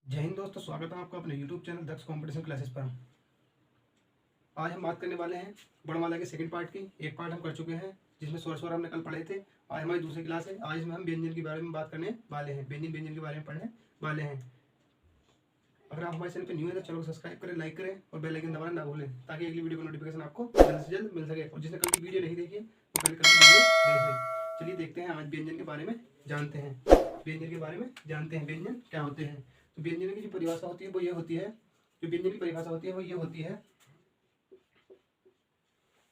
जय हिंद दोस्तों, स्वागत है आपका अपने YouTube चैनल दक्ष कंपटीशन क्लासेस पर। आज हम बात करने वाले हैं वर्णमाला के सेकंड पार्ट की। एक पार्ट हम कर चुके हैं जिसमें स्वर हमने कल पढ़े थे। आज हमारी दूसरी क्लास है। आज इसमें हम व्यंजन के बारे में बात करने वाले हैं, व्यंजन के बारे में पढ़ने वाले हैं। अगर आप हमारे चैनल पर न्यू है तो चैनल को सब्सक्राइब करें, लाइक करें और बेल आइकन दबाना ना भूलें ताकि अगली वीडियो का नोटिफिकेशन आपको जल्द से जल्द मिल सके। और जिसने कल की वीडियो नहीं देखी तो पहले कल की वीडियो देख लें। चलिए देखते हैं, आज व्यंजन के बारे में जानते हैं। व्यंजन के बारे में जानते हैं, व्यंजन क्या होते हैं। तो व्यंजन की जो परिभाषा होती है वो ये होती है, जो व्यंजन की परिभाषा होती है वो ये होती है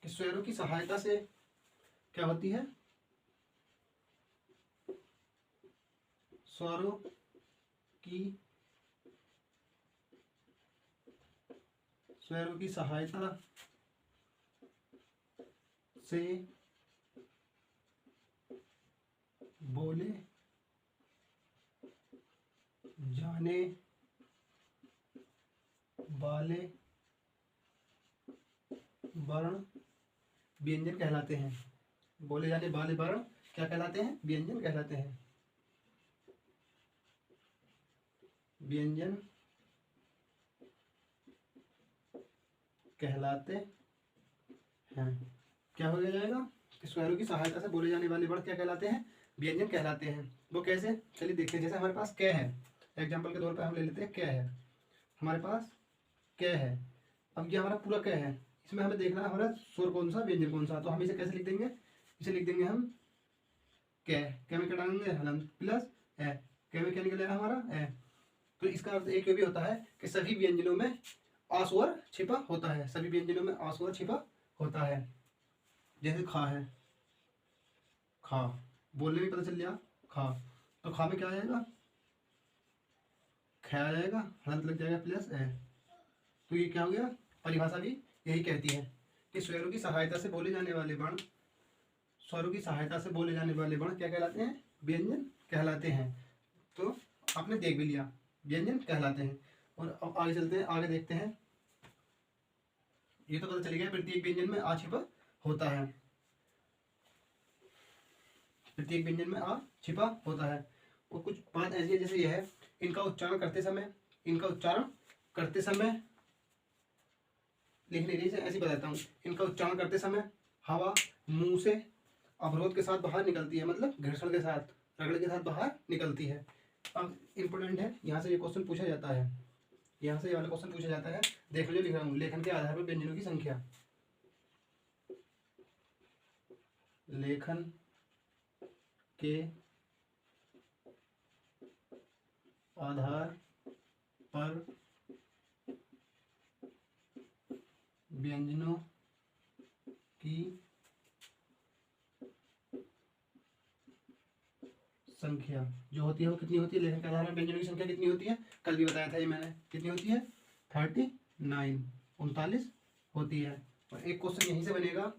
कि स्वरों की सहायता से क्या होती है, स्वरों की सहायता से बोले जाने वाले वर्ण व्यंजन कहलाते हैं। बोले जाने वाले वर्ण क्या कहलाते हैं? व्यंजन कहलाते हैं। व्यंजन कहलाते हैं। क्या हो जाएगा कि स्वरों की सहायता से बोले जाने वाले वर्ण क्या कहलाते हैं? व्यंजन कहलाते हैं। वो कैसे? चलिए देखते हैं। जैसे हमारे पास क है, एग्जाम्पल के तौर पर हम ले लेते हैं क है। हमारे पास क है। अब ये हमारा पूरा क है, इसमें हमें देखना है हमारा स्वर कौन सा, व्यंजन कौन सा। तो हम इसे कैसे लिख देंगे? इसे लिख देंगे हम क में क्या डालेंगे? हलंत प्लस ए। क में क्या निकलेगा हमारा? ए। तो इसका अर्थ एक भी होता है कि सभी व्यंजनों में आ स्वर छिपा होता है। सभी व्यंजनों में आ स्वर छिपा होता है। जैसे खा है, खा बोलने में पता चल गया खा, तो खा में क्या आ जाएगा? ख आ जाएगा, हलंत लग जाएगा प्लस ए। तो ये क्या हो गया? परिभाषा भी यही कहती है कि स्वरों की सहायता से बोले जाने वाले वर्ण, स्वरों की सहायता से बोले जाने वाले वर्ण क्या कहलाते हैं? व्यंजन कहलाते हैं। तो आपने देख भी लिया, व्यंजन कहलाते हैं। और अब आगे चलते हैं, आगे देखते हैं। ये तो पता चल गया प्रत्येक व्यंजन में आ छिपा होता है। प्रत्येक व्यंजन में आ छिपा होता है। और कुछ बात ऐसी है, जैसे यह है, इनका उच्चारण करते समय लिखने के ऐसे बताता हूँ। इनका उच्चारण करते समय हवा मुंह से अवरोध के साथ बाहर निकलती है, मतलब घर्षण के साथ, रगड़ के साथ बाहर निकलती है। अब इंपोर्टेंट है, यहाँ से ये क्वेश्चन पूछा जाता है, यहाँ से ये वाला क्वेश्चन पूछा जाता है। देख लो, लिख रहा हूँ, लेखन के आधार पर व्यंजनों की संख्या। लेखन के आधार पर व्यंजनों की संख्या जो होती है वो कितनी होती है? लेखन के आधार पर व्यंजनों की संख्या कितनी होती है? कल भी बताया था ये मैंने। कितनी होती है? 39, 39 होती है। और एक क्वेश्चन यहीं से बनेगा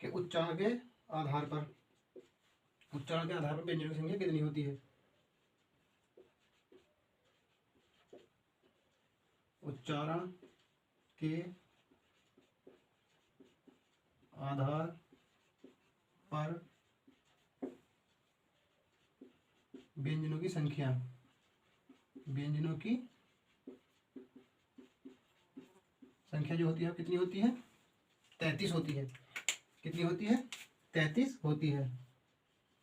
कि उच्चारण के आधार पर व्यंजनों की संख्या कितनी होती है? उच्चारण के आधार पर व्यंजनों की संख्या जो होती है कितनी होती है? 33 होती है। कितनी होती है? 33 होती है।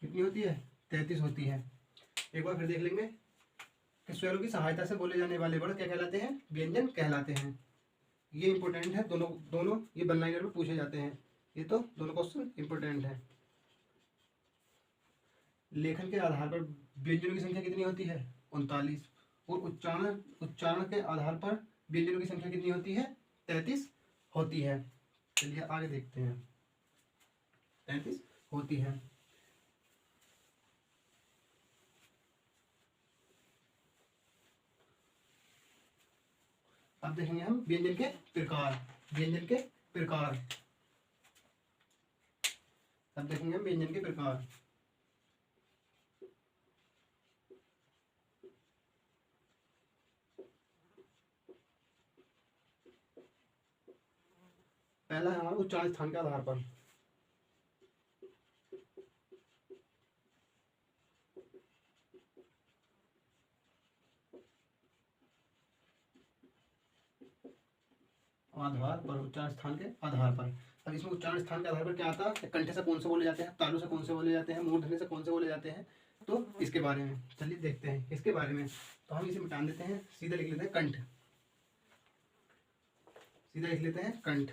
कितनी होती है? 33 होती है। एक बार फिर देख लेंगे कि स्वरों की सहायता से बोले जाने वाले वर्ण क्या कहलाते हैं? व्यंजन कहलाते हैं। ये इंपॉर्टेंट है, दोनों ये वन लाइनर में पूछे जाते हैं। ये तो दोनों क्वेश्चन इंपॉर्टेंट है। लेखन के आधार पर व्यंजनों की संख्या कितनी होती है? 39। और उच्चारण के आधार पर व्यंजनों की संख्या कितनी होती है? 33 होती है। चलिए आगे देखते हैं। 33 होती है। अब देखेंगे हम व्यंजन के प्रकार। अब देखेंगे हम व्यंजन के प्रकार। पहला है हमारा उच्चारण स्थान के आधार पर। आधार पर, उच्चारण स्थान के आधार पर। अब इसमें उच्चारण स्थान के आधार पर क्या आता है, कंठ से कौन से बोले जाते हैं, तालु से कौन से बोले जाते हैं, मूर्धन्य से कौन से बोले जाते हैं, तो इसके बारे में चलिए देखते हैं। इसके बारे में तो हम इसे मिटा देते हैं, सीधा लिख लेते हैं कंठ, सीधा लिख लेते हैं कंठ।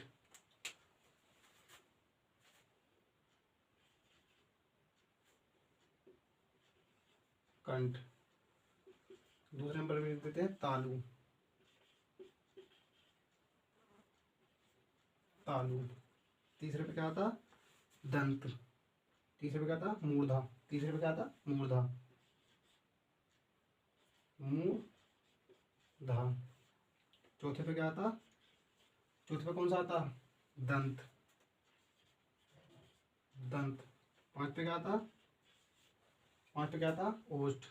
कंठ। दूसरे नंबर में लिख देते हैं तालु, तालु। तीसरे पे क्या आता, दंत। तीसरे पे क्या था, मूर्धा। तीसरे पे क्या था, मूर्धा, मूर्धा। चौथे पे क्या आता, चौथे पे कौन सा आता, दंत, दंत। पांच पे क्या आता, पांच पे क्या था, ओष्ठ,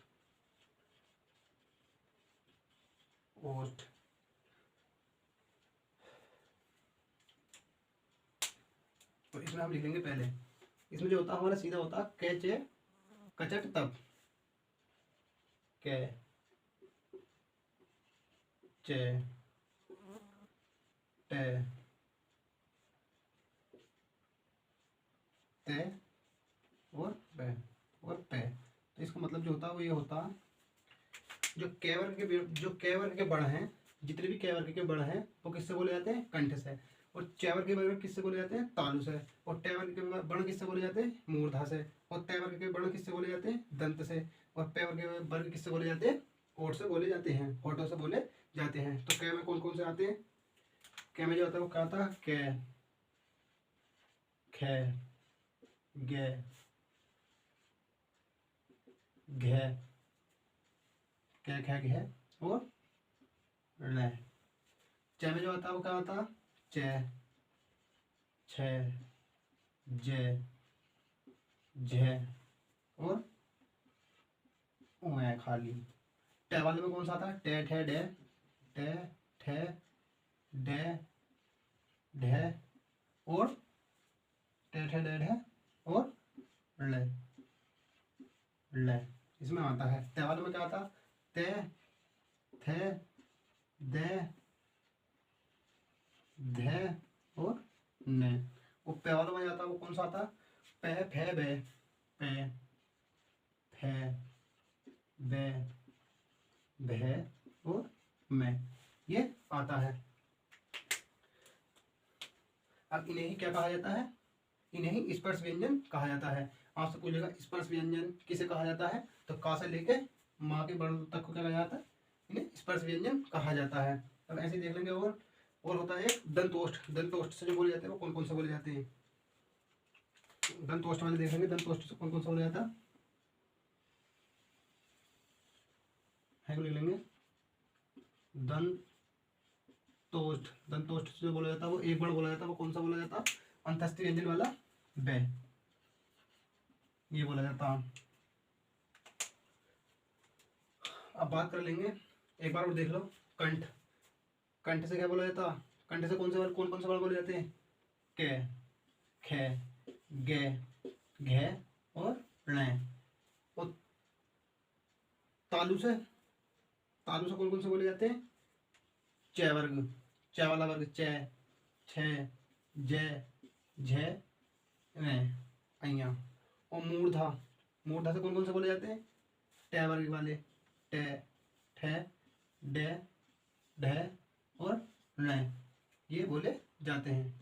ओष्ठ। तो इसमें हम लिखेंगे पहले, इसमें जो होता है हमारा सीधा होता कैचे कचट तप, कै चे टे ते और पे और पे। तो इसका मतलब जो होता है वो ये होता, जो कै वर्ग के, जो कै वर्ग के बड़ हैं, जितने भी कै वर्ग के बड़ हैं वो किससे बोले जाते हैं, कंठ से। और च वर्ग के बड़ किससे बोले जाते हैं, तालु से। और टे वर्ग के बड़ किससे बोले जाते हैं, मूर्धा से। और तै वर्ग के बड़ किससे बोले जाते हैं, दंत से। और पै वर्ग के वर्ग किससे बोले जाते हैं, ओठ से बोले जाते हैं, होठों से बोले जाते हैं। तो कै में कौन कौन से आते हैं, कै में जो आता है वो क्या आता है, कै, खे, गे, घे, कै खे घे और ल। च में जो आता है वो क्या आता है, च, छ, जे, झे और उ खाली। टे वाले में कौन सा आता है, टे ठे डे, टे ठे डे ढे और टे ठे डे ढे और ले, ले। इसमें आता है ते वाले में क्या आता, ते थे दे धे और ने। वो पे वाले में आता है वो कौन सा आता, पे फे बे, पे फे बे भे और में, ये आता है। अब इन्हें ही क्या कहा जाता है, इन्हें ही स्पर्श व्यंजन कहा जाता है। आपसे पूछेगा स्पर्श व्यंजन किसे कहा जाता है, तो का से लेके माँ के बड़ तक को क्या कहा जाता है, इन्हें स्पर्श व्यंजन कहा जाता है। अब ऐसे देख लेंगे। और होता है एक दंतोष्ठ। दंतोष्ठ से जो बोले जाते हैं वो कौन कौन से बोले जाते हैं, दंतोष्ठ वाले देख लेंगे। दंतोष्ठ से कौन कौन सा बोला जाता है, लिख लेंगे। दंतोष्ठ, दंतोष्ठ से जो बोला जाता है वो एक बार बोला जाता है, वो कौन सा बोला जाता, अंतस्थ व्यंजन वाला बे, ये बोला जाता। अब बात कर लेंगे, एक बार और देख लो। कंठ, कंठ से क्या बोला जाता, कंठ से कौन से कौन कौन से वर्ड बोले जाते हैं, कै, खे, गे, घे और णे। और तालु से, तालु से कौन कौन से बोले जाते हैं, च वर्ग, च वाला वर्ग च, छ, जे, झे, अइया। और मूर्धा, मूर्धा से कौन कौन से बोले जाते हैं, टे वर्ग वाले टे, ठे, डे, ढे और ण, ये बोले जाते हैं।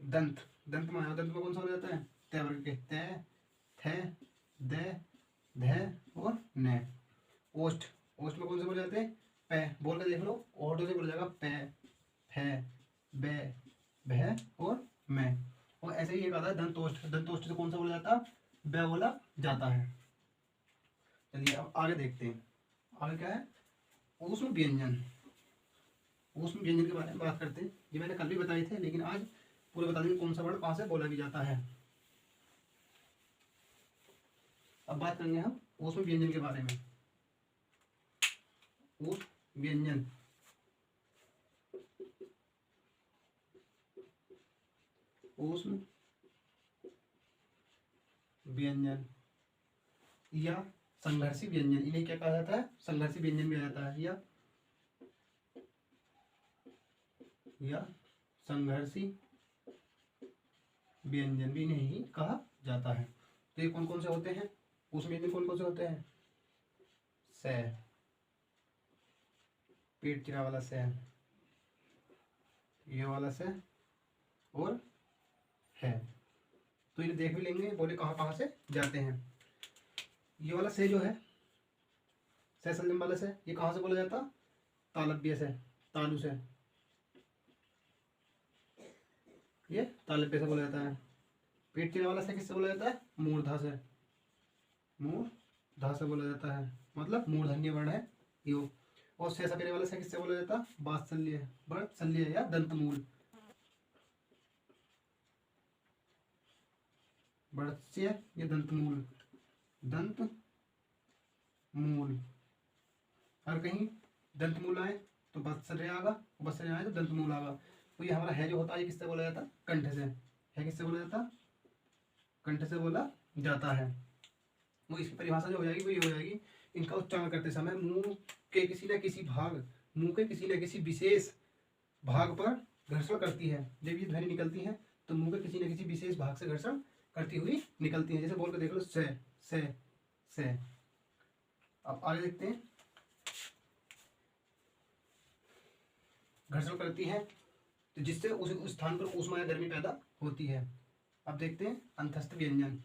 दंत, दंत में दंत में कौन सा बोला जाता है, ते वर्ग के ते, थे, दे, धे और ने। ओष्ठ, ओष्ठ में कौन से बोले जाते हैं, पे, बोल के देख लो, ओठों से बोला जाएगा पे, फे, बे, भे और मैं। और ऐसे ही एक आता है दंतोष्ठ। दंतोष्ठ से कौन सा बोला जाता है, बे बोला जाता है। चलिए अब आगे देखते हैं, आगे क्या है, ऊष्म व्यंजन। ऊष्म व्यंजन के बारे में बात करते हैं। ये मैंने कल भी बताए थे, लेकिन आज पूरे बता देंगे कौन सा वर्ड कहाँ से बोला भी जाता है। अब बात करेंगे हम ऊष्म व्यंजन के बारे में। ऊष्म व्यंजन, ऊष्म व्यंजन या संघर्षी व्यंजन, इन्हें क्या कहा जाता है, संघर्षी व्यंजन भी आ जाता है या या संघर्षी व्यंजन भी नहीं कहा जाता है। तो ये कौन कौन से होते हैं, उस व्यंजन कौन कौन से होते हैं? से, पेट चिरा वाला से, ये वाला से और है। तो ये देख भी लेंगे बोले कहाँ कहाँ से जाते हैं। ये वाला से जो है, से सलजम वाला से, ये कहाँ से बोला जाता? तालव्य से, तालु से, ये तालव्य से बोला जाता है। पेट चिरा वाला से किससे बोला जाता है? मूर्धा से, मूर्धा से बोला जाता है, मतलब मूर्धन्य वर्ण है यो। और से सपेरे वाला से किससे बोला जाता? वात्सल्य, वात्सल्य या दंतमूल, वर्त्स्य या दंतमूल, दंत मूल। हर कहीं दंतमूल आए तो वात्सल्य आएगा, वात्सल्य आए तो दंतमूल आएगा। तो ये हमारा है जो होता है, ये किससे बोला जाता? कंठ से। है किससे बोला जाता? कंठ से बोला जाता है। वो इसकी परिभाषा जो हो जाएगी वो ये हो जाएगी, इनका उच्चारण करते समय मुंह के किसी न किसी भाग, मुंह के किसी न किसी विशेष भाग पर घर्षण करती है। जब ये ध्वनि निकलती है तो मुंह के किसी न किसी विशेष भाग से घर्षण करती हुई निकलती है। जैसे बोल के देख लो, से, से, से। अब आगे देखते हैं, घर्षण करती है तो जिससे उस स्थान पर ऊष्मा या गर्मी पैदा होती है। अब देखते हैं अंतस्थ व्यंजन।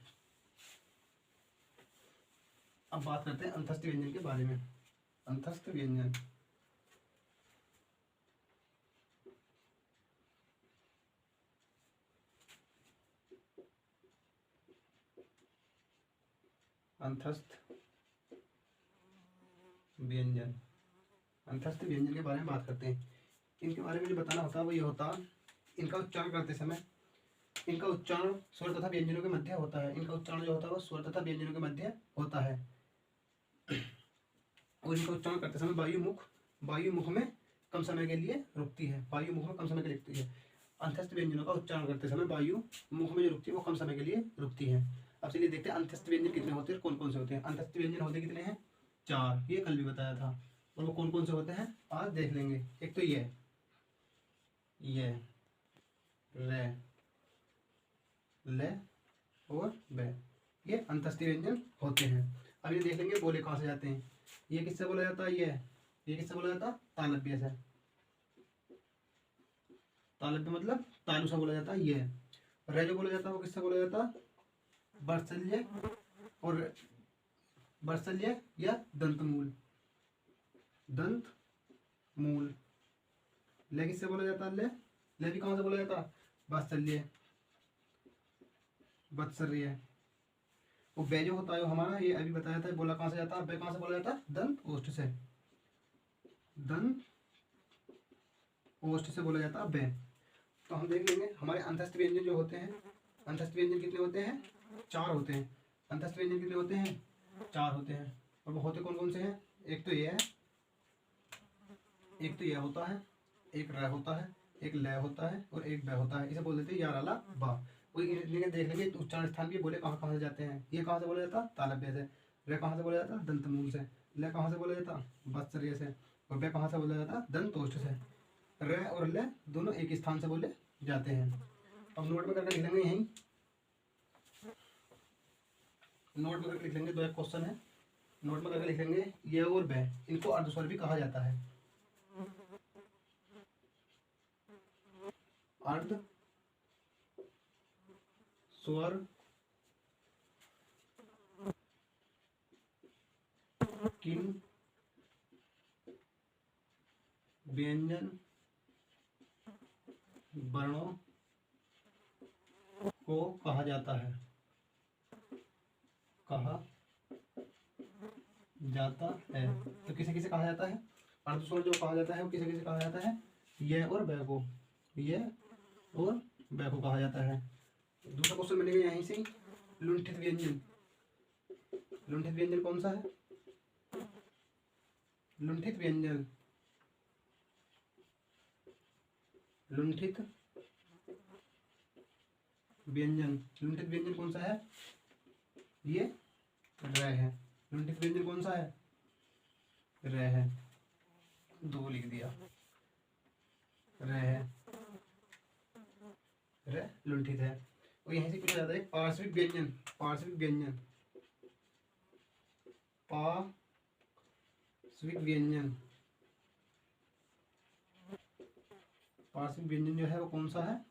अब बात करते हैं अंतस्थ व्यंजन के बारे में। अंतस्थ व्यंजन, अंतस्थ व्यंजन, अंतस्थ व्यंजन के बारे में बात करते हैं। इनके बारे में जो बताना होता है वो ये होता, इनका उच्चारण करते समय इनका उच्चारण स्वर तथा व्यंजनों के मध्य होता है। इनका उच्चारण जो होता है वो स्वर तथा व्यंजनों के मध्य होता है। और इनका उच्चारण करते समय वायु मुख में कम समय के लिए रुकती है, वायु मुख में कम समय के लिए रुकती है। अंतस्थ व्यंजनों का उच्चारण करते समय वायु मुख में जो रुकती है वो कम समय के लिए रुकती है। अब चलिए देखते हैं अंतस्थ व्यंजन कितने होते हैं, कौन कौन से होते हैं। अंतस्थ व्यंजन होते कितने हैं? 4, ये कल भी बताया था। और वो कौन कौन से होते हैं आज देख लेंगे। एक तो ये रे, ले और बे, ये अंतस्थ व्यंजन होते हैं। अब ये देख लेंगे बोले कहाँ से जाते हैं। ये किससे बोला जाता है? ये किससे बोला जाता? तालव्य से। तालव्य मतलब तालु से बोला जाता है। ये रे जो बोला जाता है वो किससे बोला जाता? वात्सल्य और वात्सल्य या दंतमूल, दंतमूल। ले किससे बोला जाता? ले भी कहाँ से बोला जाता? वात्सल्य, वात्सल्य। वो बे जो होता है हमारा, ये अभी बताया था, बोला कहाँ से जाता है? बे कहाँ से बोला जाता? दंत ओष्ठ से, दंत ओष्ठ से बोला जाता है बे। तो हम देख लेंगे हमारे अंतस्थ व्यंजन जो होते हैं, अंतस्थ व्यंजन कितने होते हैं? 4 होते हैं। अंतस्थ व्यंजन कितने होते हैं? 4 होते हैं। और वो होते कौन कौन से हैं? एक तो ये है, एक तो यह होता है, एक र होता है, एक ल होता है और एक ब होता है। इसे बोल देते हैं याराला बा। कोई देख लेंगे तो उच्चारण स्थान भी बोले कहाँ कहाँ से जाते हैं। ये कहाँ से बोला जाता? तालव्य से। रे कहाँ से बोला जाता? दंतमूल से। ल कहाँ से बोला जाता? वात्सल्य से। और ब कहाँ से बोला जाता? दंतोष्ठ से। र और ल दोनों एक स्थान से बोले जाते हैं। अब नोट में करके लिख लेंगे, यहीं नोट में करके लिख लेंगे। 2 एक क्वेश्चन है, नोट में करके लिख लेंगे। ये और ब, इनको अर्धस्वर भी कहा जाता है। अर्ध स्वर किन व्यंजन वर्णों को कहा जाता है? कहा जाता है। तो किसे किसे कहा जाता है? अर्धस्वर जो कहा जाता है वो किसे किसे कहा जाता है? ये और ब को, ये और ब को कहा जाता है। दूसरा क्वेश्चन मिलेगा यहीं से, लुंठित व्यंजन। लुंठित व्यंजन कौन सा है? लुंठित व्यंजन, लुंठित व्यंजन, लुंठित व्यंजन कौन सा है? ये र है। लुंठित व्यंजन कौन सा है? र है। 2 लिख दिया, र है। लुंठित है। और यहीं से पूछा जाता है पार्श्विक व्यंजन, पार्श्विक व्यंजन, पार्श्विक व्यंजन, पार्श्विक व्यंजन जो है वो कौन सा है,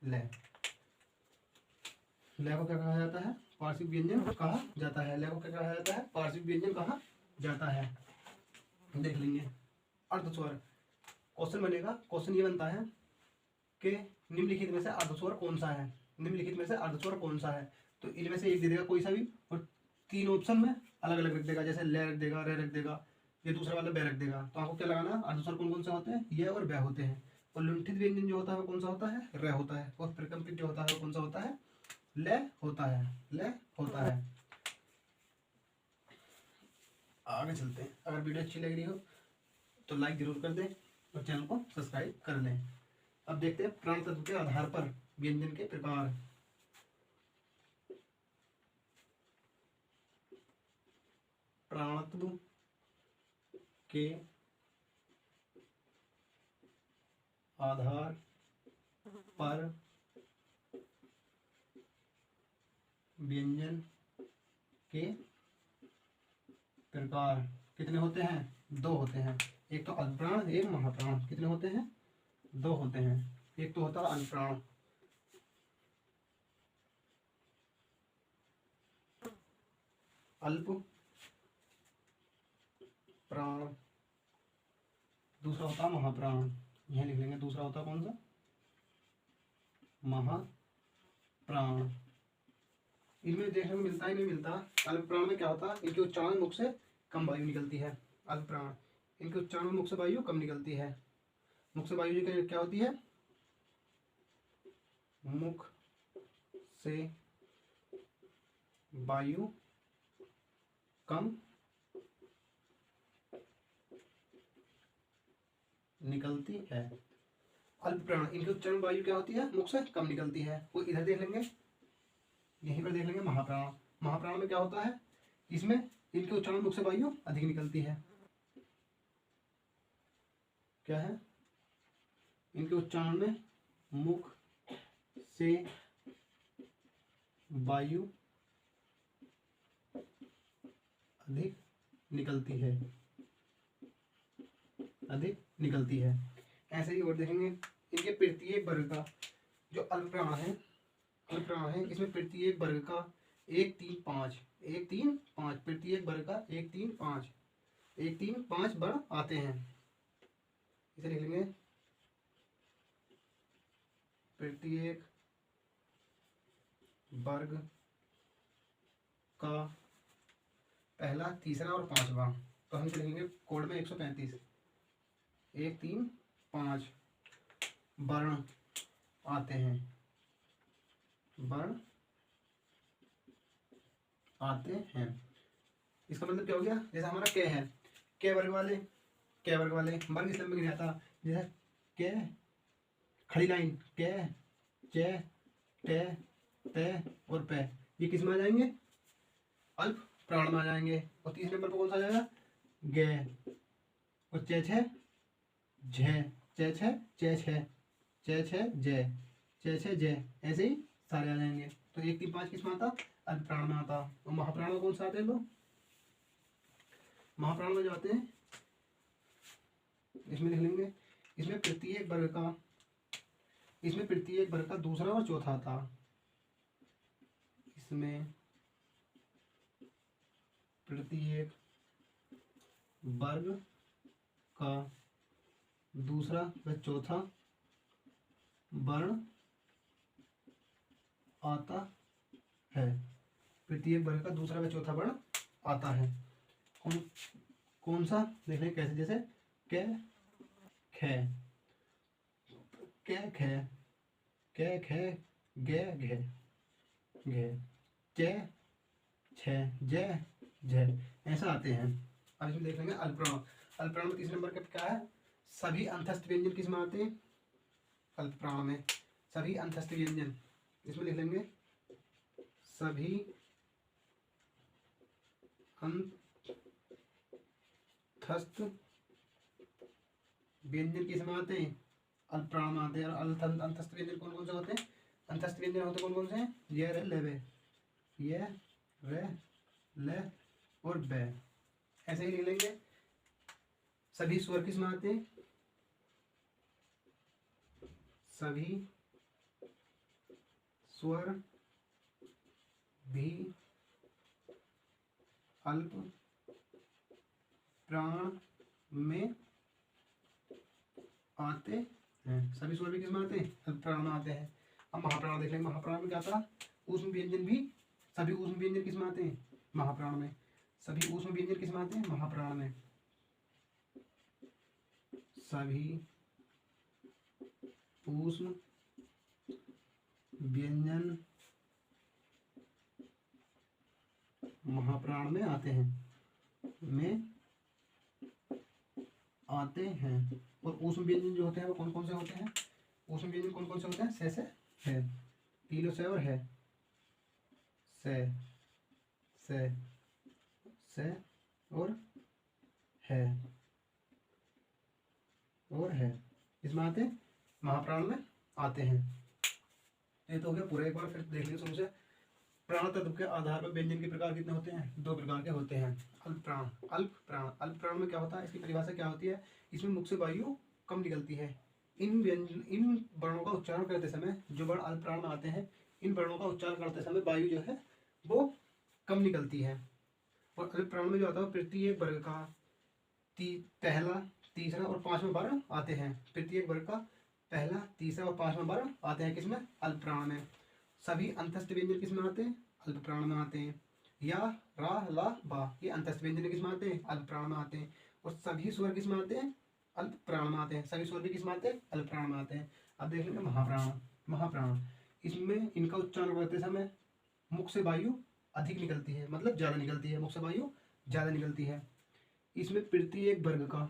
ले। ले को क्या कहा जाता है, पार्श्विक व्यंजन कहा जाता है। ले को क्या कहा जाता है, पार्श्विक व्यंजन कहा जाता है। देख लेंगे अर्धस्वर। क्वेश्चन बनेगा, क्वेश्चन ये बनता है कि निम्नलिखित में से अर्धस्वर कौन सा है, निम्नलिखित में से अर्धस्वर कौन सा है। तो इनमें से एक दे देगा कोई सा भी, और 3 ऑप्शन में अलग अलग रख देगा, जैसे ले रख देगा, रे रख देगा, ये दूसरा वाला बे रख देगा। तो आपको क्या लगाना, अर्धस्वर कौन कौन से होते हैं, ये और बे होते हैं। और लुंठित व्यंजन जो होता है वो कौन सा होता है, रे होता है। और प्रकंपित जो होता है वो कौन सा होता है, ले होता है, ले होता है। आगे चलते हैं। अगर वीडियो अच्छी लग रही हो तो लाइक जरूर कर दें और चैनल को सब्सक्राइब कर लें। अब देखते हैं प्राण तत्व के आधार पर व्यंजन के प्रकार। प्राणत्व के आधार पर व्यंजन के प्रकार कितने होते हैं, 2 होते हैं। एक तो अल्पप्राण, एक महाप्राण। कितने होते हैं, 2 होते हैं। एक तो होता है अल्पप्राण, अल्प प्राण, दूसरा होता है महाप्राण। यह लिख लेंगे, दूसरा होता है कौन सा, महाप्राण। इनमें देखने को मिलता ही नहीं मिलता। अल्पप्राण में क्या होता है, इनके उच्चारण में मुख से कम वायु निकलती है। अल्पप्राण, इनके उच्चारण में मुख से वायु कम निकलती है। मुख से वायु क्या होती है, मुख से वायु कम निकलती है। अल्पप्राण, इनके उच्चारण वायु क्या होती है, मुख से कम निकलती है। वो इधर देख लेंगे, यहीं पर देख लेंगे महाप्राण। महाप्राण में क्या होता है, इसमें इनके उच्चारण मुख से वायु अधिक निकलती है। क्या है, इनके उच्चारण में मुख से वायु अधिक निकलती है, अधिक निकलती है। ऐसे ही और देखेंगे, इनके प्रत्येक वर्ग का जो अल्पप्राण है, अल्पप्राण है, इसमें प्रत्येक वर्ग का 1 3 5, 1 3 5, प्रत्येक वर्ग का 1 3 5, 1 3 5 वर्ग आते हैं। इसे लिख लेंगे, प्रत्येक वर्ग का पहला, तीसरा और 5वां। तो हम लिखेंगे कोड में 135, 1 3 5 वर्ण आते हैं, वर्ण आते हैं। इसका मतलब क्या हो गया, जैसे हमारा क है, क वर्ग वाले, क वर्ग वाले वर्ग इस लंबे नहीं आता। जैसे क खड़ी लाइन, क च ट त और प, ये किस में आ जाएंगे, अल्प प्राण में आ जाएंगे। और तीसरे नंबर पर कौन सा आ जाएगा, ग, और च छ झ, च छ च छ च छ ज, च छ ज, ऐसे ही सारे आ जाएंगे। तो 1 3 5 किस में आता, अल्प प्राण में आता। और महाप्राण में कौन सा आते हैं, तो महाप्राण में जो आते हैं, इसमें लिख लेंगे, इसमें प्रत्येक वर्ग का, इसमें प्रत्येक वर्ग का दूसरा और चौथा आता। इसमें प्रत्येक वर्ग का दूसरा व चौथा वर्ण आता है। प्रत्येक वर्ग का दूसरा व चौथा वर्ण आता है। कौन कौन सा, देख लें कैसे, जैसे क ख, क ख, क ख ग घ, घ च छ ज झ, ऐसा आते हैं। अब इसमें देख लेंगे अल्पप्राण। अल्पप्राण में तीसरे नंबर का क्या है, सभी अंतस्थ व्यंजन किस में आते हैं, अल्पप्राण में सभी अंतस्थ व्यंजन। इसमें लिख लेंगे, सभी अंतस्थ व्यंजन किस में आते हैं, अल्पप्राण में आते हैं। और अंतस्थ व्यंजन कौन कौन से होते हैं, अंतस्थ व्यंजन होते कौन कौन से हैं? ये रे ले वे, ये रे ले और बे, ऐसे ही लिख लेंगे। सभी स्वर किसमें आते हैं? सभी स्वर भी अल्प प्राण में आते हैं। सभी स्वर भी किसमें आते हैं? अल्प प्राण में आते हैं। अब महाप्राण देख लेंगे। महाप्राण में क्या था? ऊष्म व्यंजन भी, सभी ऊष्म व्यंजन किसमें आते हैं? महाप्राण में। सभी ऊष्म व्यंजन किसमें आते हैं? महाप्राण में। सभी ऊष्म व्यंजन महाप्राण में आते हैं। और ऊष्म व्यंजन जो होते हैं वो कौन कौन से होते हैं? ऊष्म व्यंजन कौन कौन से होते हैं? से है, तीनों से और है, से और है इसमें आते हैं, महाप्राण में आते हैं। ये तो हो गया पूरा। एक बार फिर देख लीजिए शुरू से। प्राण तत्व के आधार पर व्यंजन के प्रकार कितने होते हैं? 2 प्रकार के होते हैं। अल्प प्राण, अल्प प्राण। अल्प प्राण में क्या होता है? इसकी परिभाषा क्या होती है? इसमें मुख से वायु कम निकलती है। इन वर्णों का उच्चारण करते समय, जो वर्ण अल्प प्राण में आते हैं, इन वर्णों का उच्चारण करते समय वायु जो है वो कम निकलती है। और अल्प प्राण में जो आता है प्रत्येक वर्ग का पहला, तीसरा और 5वां वर्ण आते हैं। प्रत्येक वर्ग का पहला, तीसरा और 5वां वर्ण आते हैं किसमें? अल्प प्राण में। सभी अंतस्थ व्यंजन किसमें आते हैं? अल्प प्राण में आते हैं। या, रा, ला, बा, ये अंतस्थ व्यंजन किसमें आते हैं? अल्प प्राण में आते हैं। और सभी स्वर किसमें आते हैं? अल्प प्राण में आते हैं। सभी स्वर भी किसमें आते हैं? अल्प प्राण में आते हैं। अब देख लेंगे महाप्राण। महाप्राण, इसमें इनका उच्चारण करते समय मुख से वायु अधिक निकलती है, मतलब ज्यादा निकलती है। मुख से वायु ज्यादा निकलती है। इसमें प्रत्येक वर्ग का,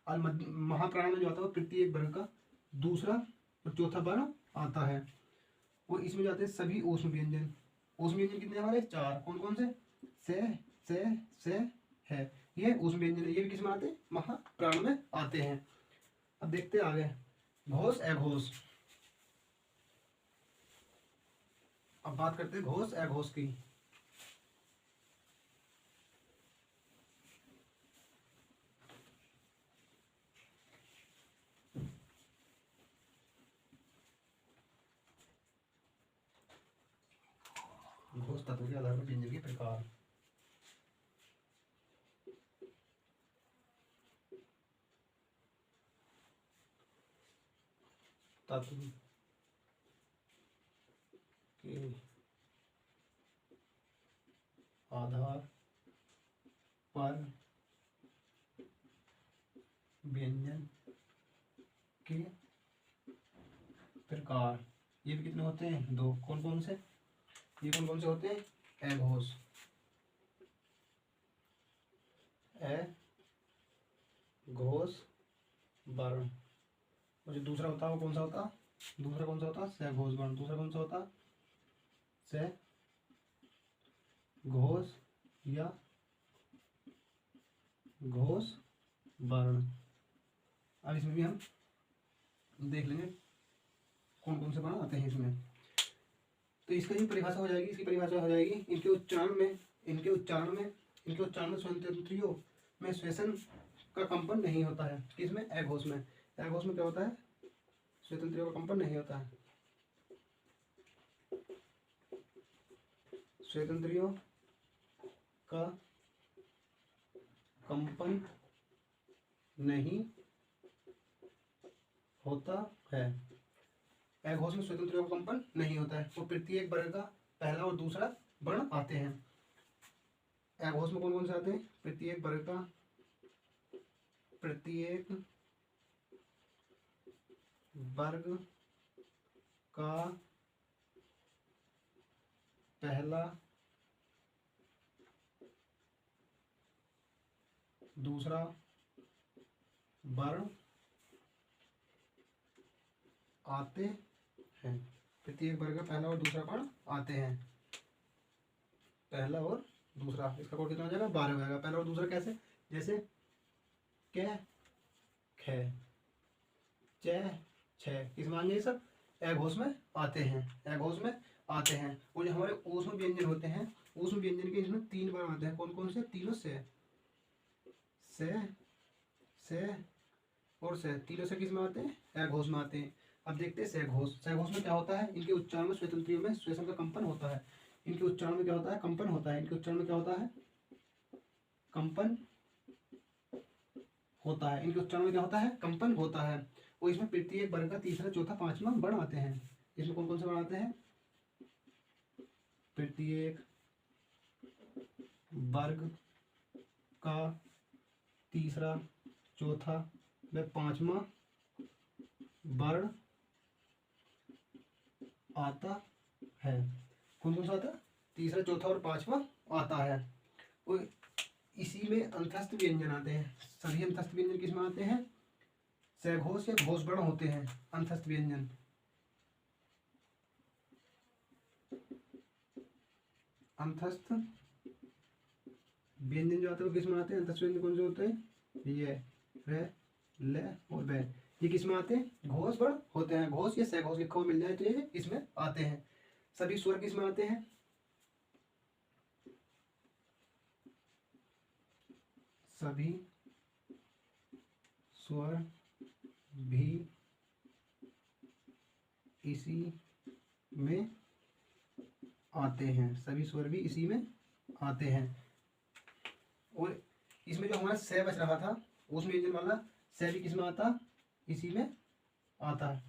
महाप्राण में जो आता है प्रत्येक वर्ग का दूसरा और चौथा वर्ण आता है। और इसमें जाते हैं सभी ऊष्म व्यंजन। ऊष्म व्यंजन कितने हमारे? 4। कौन कौन से? से है, ये ऊष्म व्यंजन है। ये भी किसमें आते हैं? महाप्राण में आते हैं। अब देखते हैं आगे, घोष अघोष। अब बात करते हैं घोष अघोष की। घोष तत्व के आधार पर व्यंजन के प्रकार। तत्व के आधार पर व्यंजन के प्रकार। ये भी कितने होते हैं? 2। कौन कौन से? ये कौन कौन से होते हैं? अघोष, अघोष वर्ण। और जो दूसरा होता है वो कौन सा होता? दूसरा कौन सा होता? सघोष वर्ण। दूसरा कौन सा होता? सघोष या घोष वर्ण। अब इसमें भी हम देख लेंगे कौन कौन से वर्ण आते हैं इसमें। तो इसका जो परिभाषा हो जाएगी, इसकी परिभाषा हो जाएगी इनके उच्चारण में स्वतंत्रियों में श्वसन का कंपन नहीं होता है। किसमें? अघोष में। अघोष में क्या होता है? स्वतंत्रियों का कंपन नहीं होता है। स्वतंत्रियों का कंपन नहीं होता है। अघोष में स्वतंत्रियों का कंपन नहीं होता है। तो प्रत्येक वर्ग का पहला और दूसरा वर्ण आते हैं। अघोष में कौन कौन से आते हैं? प्रत्येक वर्ग का पहला, दूसरा वर्ण आते हैं। प्रत्येक वर्ग का पहला और दूसरा वर्ण आते हैं। पहला और दूसरा, इसका कोड कितना हो जाएगा? 12 हो जाएगा। पहला और दूसरा कैसे? जैसे क, ख, च, छ, किस मान ये सब? घोष में आते हैं, ए घोष में आते हैं। और जो हमारे ऊष्म व्यंजन होते हैं, ऊष्म व्यंजन के इसमें 3 बार आते हैं। कौन कौन से? तीनों से और से, तीनों से किस में आते हैं? ए घोष में आते हैं। अब देखते हैं सहघोष। सहघोष में क्या होता है? इनके उच्चारण में स्वतंत्रियों में श्वसन का कंपन होता है। इनके उच्चारण में क्या होता है? कंपन होता है। इनके उच्चारण में क्या होता है? कंपन होता है। इनके उच्चारण में क्या होता है? कंपन होता है। और इसमें प्रत्येक वर्ग का तीसरा, चौथा, पांचवा वर्ण आते हैं। इसमें कौन कौन से वर्ण आते हैं? प्रत्येक वर्ग का तीसरा, चौथा व पांचवा वर्ण आता है। कौन कौन सा आता है? तीसरा, चौथा और पांचवा आता है। और इसी में अंतस्थ व्यंजन आते हैं। सभी अंतस्थ व्यंजन किस में आते हैं? सहघोष या घोष वर्ण होते हैं अंतस्थ व्यंजन। अंतस्थ व्यंजन जो आते हैं वो किस में आते हैं? अंतस्थ व्यंजन कौन से होते हैं? ये रे, ले और वे, ये किस में आते हैं? घोष वर्ण होते हैं। घोष या सहघोष लिखा हुआ मिल जाए तो ये इसमें आते हैं। सभी स्वर किस में आते हैं? सभी स्वर भी इसी में आते हैं। सभी स्वर भी इसी में आते हैं। और इसमें जो हमारा से बच रहा था, उसमें व्यंजन वाला से भी किस में आता? इसी में आता है।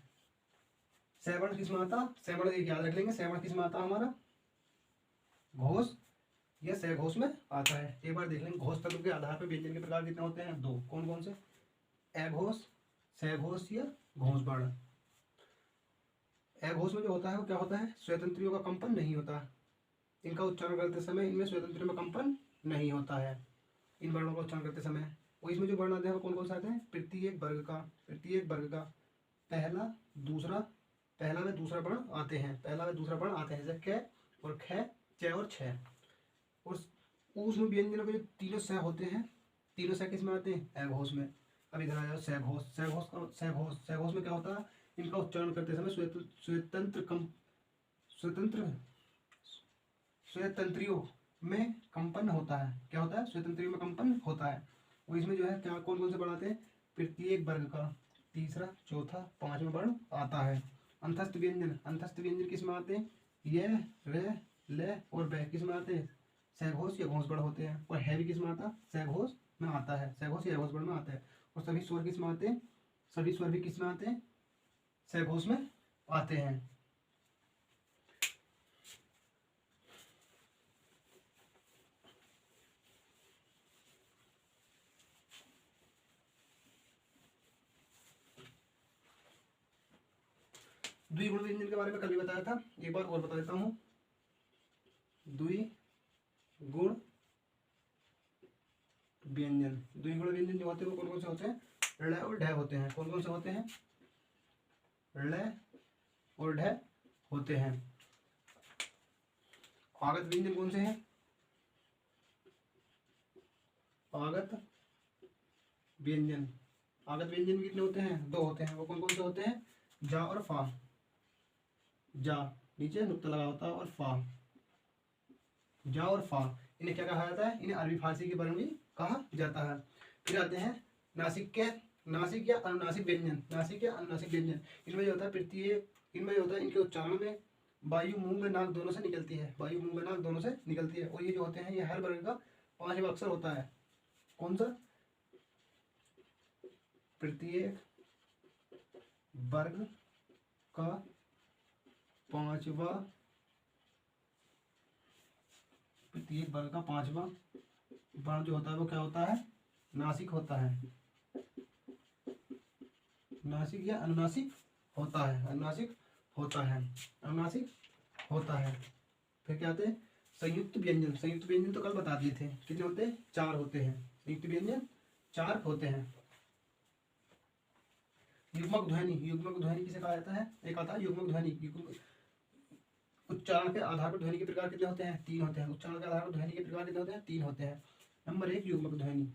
से वर्ण किस में आता? से वर्ण एक याद रख लेंगे। से वर्ण किस में आता हमारा? घोष या सहघोष में आता है। एक बार देख लेंगे। घोष तत्व के आधार पर व्यंजन के प्रकार कितने होते हैं? 2। कौन कौन से? अघोष, सहघोष या घोष वर्ण। अघोष में जो होता है वो क्या होता है? स्वतंत्रियों का कंपन नहीं होता। इनका उच्चारण करते समय इनमें स्वतंत्रियों में कंपन नहीं होता है, इन वर्णों का उच्चारण करते समय। और इसमें जो वर्ण आते हैं वो कौन कौन से आते हैं? प्रत्येक वर्ग का पहला व दूसरा वर्ण आते हैं। पहला व दूसरा वर्ण आते हैं, जैसे क और ख, च और छ। और ऊष्म व्यंजनों के जो तीनों स होते हैं, तीनों स किस में आते हैं? अघोष में। अब इधर आ जाओ सहघोष। सहघोष में क्या होता है? इनका उच्चारण करते समय स्वतंत्रियों में कंपन होता है। क्या होता है? स्वतंत्रियों में कंपन होता है। और इसमें जो है क्या कौन कौन से वर्ण आते हैं? प्रत्येक वर्ग का तीसरा, चौथा, पांचवा वर्ण आता है। अंतस्थ व्यंजन किस में आते हैं? ये, रे, ले और वे किस में आते हैं? सहघोष या घोष वर्ण होते हैं। और है भी किस में आता? सहघोष में आता है। सहघोष या घोष वर्ण में आता है। और सभी स्वर किस में आते हैं? सभी स्वर भी किस में आते हैं? सहघोष में आते हैं। द्विगुण व्यंजन के बारे में कल भी बताया था, एक बार और बता देता हूं। द्विगुण व्यंजन जो होते हैं वो कौन कौन से होते हैं? ळ और ढ होते हैं। कौन कौन से होते हैं? ळ और ढ होते हैं। आगत व्यंजन कौन से हैं? आगत व्यंजन कितने होते हैं? 2 होते हैं। वो कौन कौन से होते हैं? जा और फा। जा नीचे नुक्ता लगा होता है और फा, जा और फा। इन्हें क्या कहा जाता है? इन्हें अरबी फारसी के वर्ण भी कहा जाता है। फिर आते हैं नासिक या अनुनासिक व्यंजन। इनमें जो होता है इनके उच्चारण में वायु मुंह में नाक दोनों से निकलती है। और ये जो होते हैं ये हर वर्ग का 5वां अक्षर होता है। कौन सा? प्रत्येक वर्ग का 5वां वर्ण जो होता है वो क्या होता है? नासिक होता है। नासिक या अनुनासिक होता है। फिर क्या आते हैं? संयुक्त व्यंजन तो कल बता दिए थे। कितने होते हैं? 4 होते हैं। संयुक्त व्यंजन 4 होते हैं। युग्मक ध्वनि किसे कहा जाता है? एक आता है युग्मक ध्वनि। उच्चारण के आधार पर ध्वनि के प्रकार कितने होते हैं? 3 होते हैं। उच्चारण के आधार पर ध्वनि के प्रकार कितने होते हैं? 3 होते हैं। नंबर 1 युग्मक ध्वनि।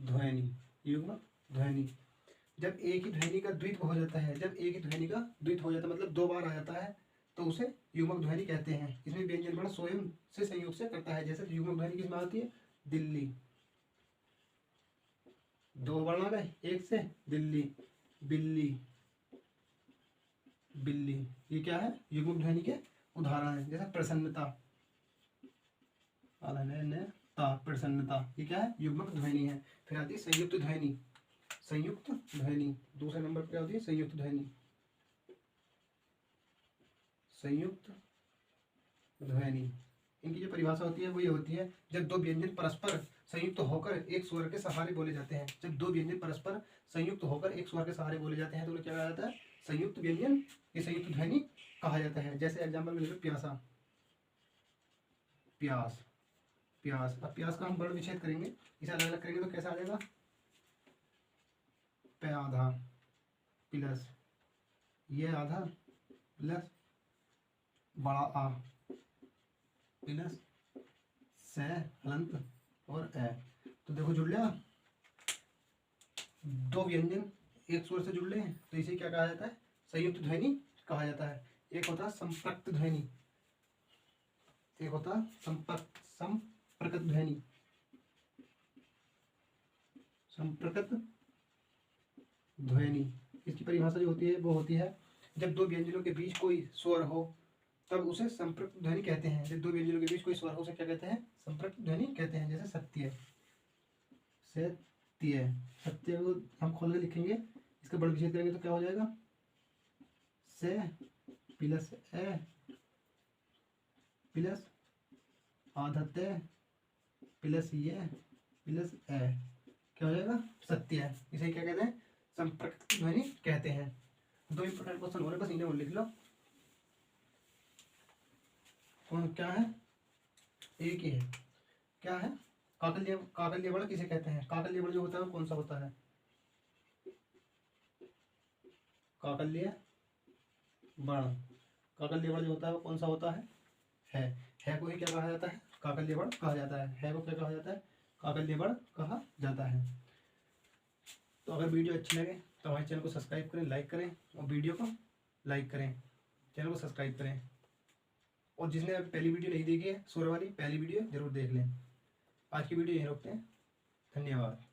ध्वनि, युग्मक ध्वनि। जब एक ही ध्वनि का द्वित्व हो जाता है, जब एक ही ध्वनि का द्वित्व हो जाता है मतलब 2 बार आ जाता है, तो उसे युग्मक ध्वनि कहते हैं। इसमें व्यंजन वर्ण स्वयं से संयोग से करता है। जैसे युग्मक ध्वनि किसमें आती है? दिल्ली, 2 वर्ण आ गए, एक से दिल्ली, बिल्ली, बिल्ली। ये क्या है? युग्मक ध्वनि के उदाहरण है। जैसे प्रसन्नता, प्रसन्नता, ये क्या है? युग्मक ध्वनि है। फिर आती है संयुक्त ध्वनि, संयुक्त ध्वनि दूसरे नंबर पर क्या होती है? संयुक्त ध्वनि, संयुक्त ध्वनि। इनकी जो परिभाषा होती है वो ये होती है, जब दो व्यंजन परस्पर संयुक्त होकर एक स्वर के सहारे बोले जाते हैं। जब दो व्यंजन परस्पर संयुक्त होकर एक स्वर के सहारे बोले जाते हैं तो उन्हें क्या कहा जाता है? संयुक्त व्यंजन, ये संयुक्त ध्वनि कहा जाता है। जैसे एग्जाम्पल में ले लो, प्यासा, प्यास, प्यास। अब प्यास का हम वर्ण विच्छेद करेंगे, इसे अलग अलग करेंगे तो कैसा आ जाएगा? पे आधा प्लस ये आधा प्लस बड़ा आ प्लस से हलंत और ए। तो देखो जुड़ लिया, दो व्यंजन एक स्वर से जुड़ रहे हैं तो इसे क्या कहा जाता है? संयुक्त ध्वनि कहा जाता है। एक होता है संपर्क ध्वनि, एक होता है संपर्क ध्वनि, संपर्क ध्वनि। इसकी परिभाषा जो होती है वो होती है, जब दो व्यंजनों के बीच कोई स्वर हो तब उसे संपर्क ध्वनि कहते हैं। जब दो व्यंजनों के बीच कोई स्वर हो उसे क्या कहते हैं? संपर्क ध्वनि कहते हैं। जैसे सत्य, सत्य, सत्य को हम खोल के लिखेंगे, इसका वर्ण विच्छेद करेंगे तो क्या हो जाएगा? से प्लस ए प्लस आधते प्लस ये प्लस ए, क्या हो जाएगा? सत्य। इसे क्या कहते हैं? संपर्क ध्वनि कहते हैं। 2 इंपॉर्टेंट क्वेश्चन हो रहे, बस इन्हें और लिख लो। कौन क्या है? एक ही है। क्या है? काकल्य, काकल्य बल किसे कहते हैं? काकल्य बल जो होता है वो कौन सा होता है? काकल्य बल, काकल्य बल जो होता है वो कौन सा होता है? है को ही क्या कहा जाता है? काकल्य बल कहा जाता है को क्या कहा जाता है? काकल्य बल कहा जाता है। तो अगर वीडियो अच्छी लगे तो हमारे चैनल को सब्सक्राइब करें, लाइक करें और वीडियो को लाइक करें, चैनल को सब्सक्राइब करें। और जिसने अभी पहली वीडियो नहीं देखी है, स्वर वाली पहली वीडियो जरूर देख लें। आज की वीडियो यहीं रोकते हैं। धन्यवाद।